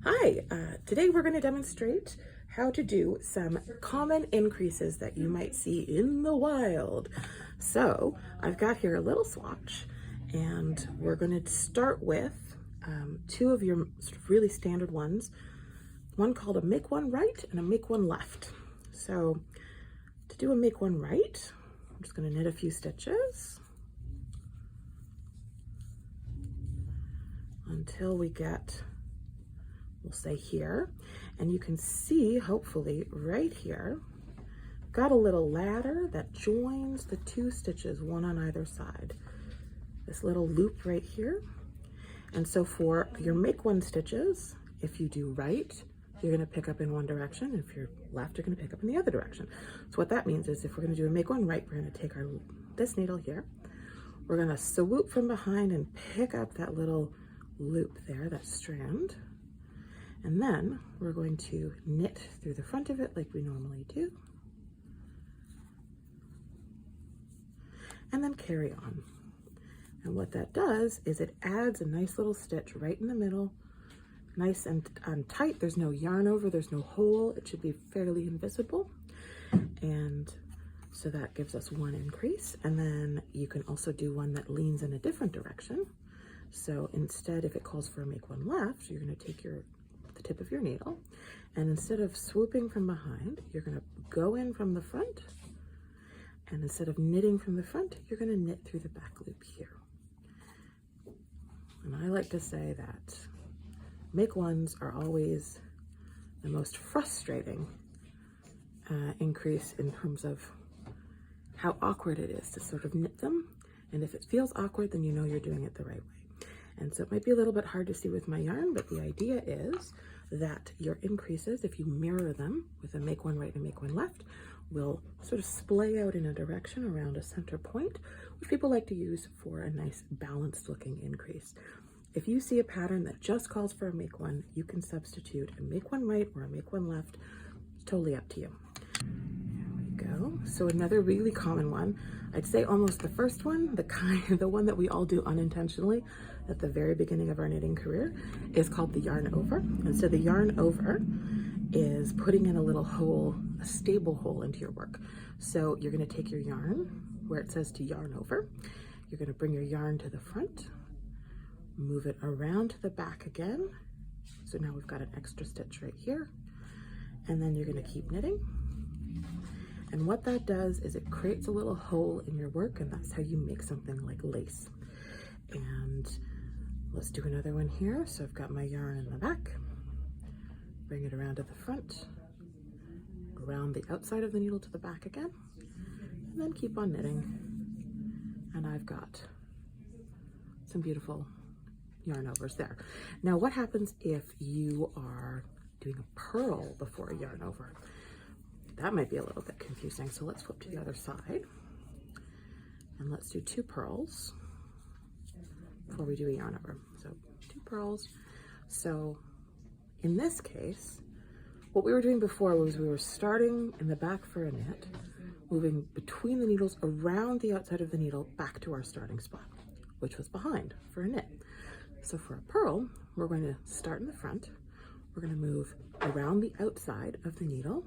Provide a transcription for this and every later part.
Hi, today we're going to demonstrate how to do some common increases that you might see in the wild. So I've got here a little swatch, and we're going to start with two of your sort of really standard ones, one called a make one right and a make one left. So to do a make one right, I'm just going to knit a few stitches until we get, we'll say here, and you can see hopefully right here, got a little ladder that joins the two stitches, one on either side. This little loop right here. And so for your make one stitches, if you do right, you're going to pick up in one direction. If you're left, you're going to pick up in the other direction. So what that means is if we're going to do a make one right, we're going to take this needle here. We're going to swoop from behind and pick up that little loop there, that strand. And then we're going to knit through the front of it like we normally do. And then carry on. And what that does is it adds a nice little stitch right in the middle, nice and tight. There's no yarn over, there's no hole. It should be fairly invisible. And so that gives us one increase. And then you can also do one that leans in a different direction. So instead, if it calls for a make one left, you're going to take the tip of your needle, and instead of swooping from behind, you're going to go in from the front, and instead of knitting from the front, you're going to knit through the back loop here. And I like to say that make ones are always the most frustrating increase in terms of how awkward it is to sort of knit them, and if it feels awkward, then you know you're doing it the right way. And so it might be a little bit hard to see with my yarn, but the idea is that your increases, if you mirror them with a make one right and a make one left, will sort of splay out in a direction around a center point, which people like to use for a nice balanced looking increase. If you see a pattern that just calls for a make one, you can substitute a make one right or a make one left. It's totally up to you. There we go. So another really common one, I'd say almost the first one, the one that we all do unintentionally at the very beginning of our knitting career, is called the yarn over. And so the yarn over is putting in a little hole, a stable hole into your work. So you're going to take your yarn where it says to yarn over. You're going to bring your yarn to the front, move it around to the back again. So now we've got an extra stitch right here. And then you're going to keep knitting. And what that does is it creates a little hole in your work, and that's how you make something like lace. And let's do another one here. So I've got my yarn in the back, bring it around to the front, around the outside of the needle to the back again, and then keep on knitting. And I've got some beautiful yarn overs there. Now what happens if you are doing a purl before a yarn over? That might be a little bit confusing. So let's flip to the other side and let's do two purls before we do a yarn over. So two purls. So in this case, what we were doing before was we were starting in the back for a knit, moving between the needles around the outside of the needle back to our starting spot, which was behind for a knit. So for a purl, we're going to start in the front. We're going to move around the outside of the needle,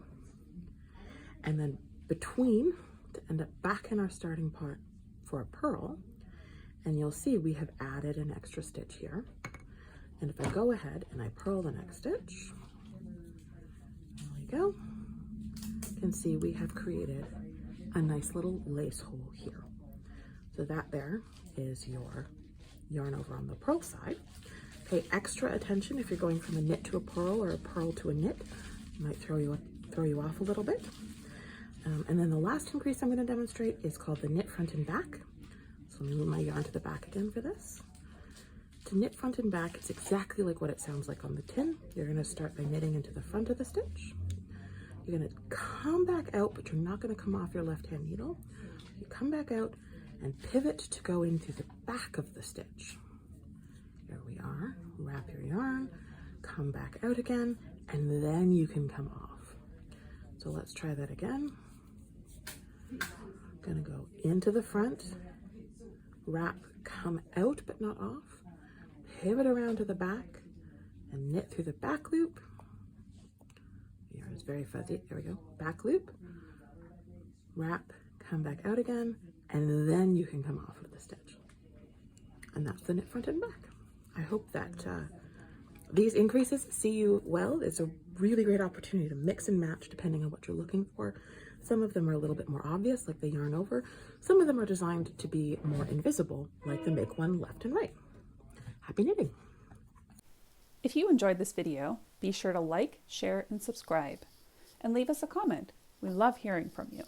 and then between to end up back in our starting part for a purl. And you'll see we have added an extra stitch here. And if I go ahead and I purl the next stitch, there we go. You can see we have created a nice little lace hole here. So that there is your yarn over on the purl side. Pay extra attention if you're going from a knit to a purl or a purl to a knit. It might throw you off a little bit. And then the last increase I'm going to demonstrate is called the knit front and back. So let me move my yarn to the back again for this. To knit front and back, it's exactly like what it sounds like on the tin. You're going to start by knitting into the front of the stitch. You're going to come back out, but you're not going to come off your left-hand needle. You come back out and pivot to go into the back of the stitch. Here we are. Wrap your yarn, come back out again, and then you can come off. So let's try that again. Gonna go into the front, wrap, come out but not off, pivot around to the back, and knit through the back loop. The yarn is very fuzzy. There we go. Back loop, wrap, come back out again, and then you can come off of the stitch. And that's the knit front and back. I hope that these increases see you well. It's a really great opportunity to mix and match depending on what you're looking for. Some of them are a little bit more obvious, like the yarn over. Some of them are designed to be more invisible, like the make one left and right. Happy knitting! If you enjoyed this video, be sure to like, share, and subscribe. And leave us a comment. We love hearing from you.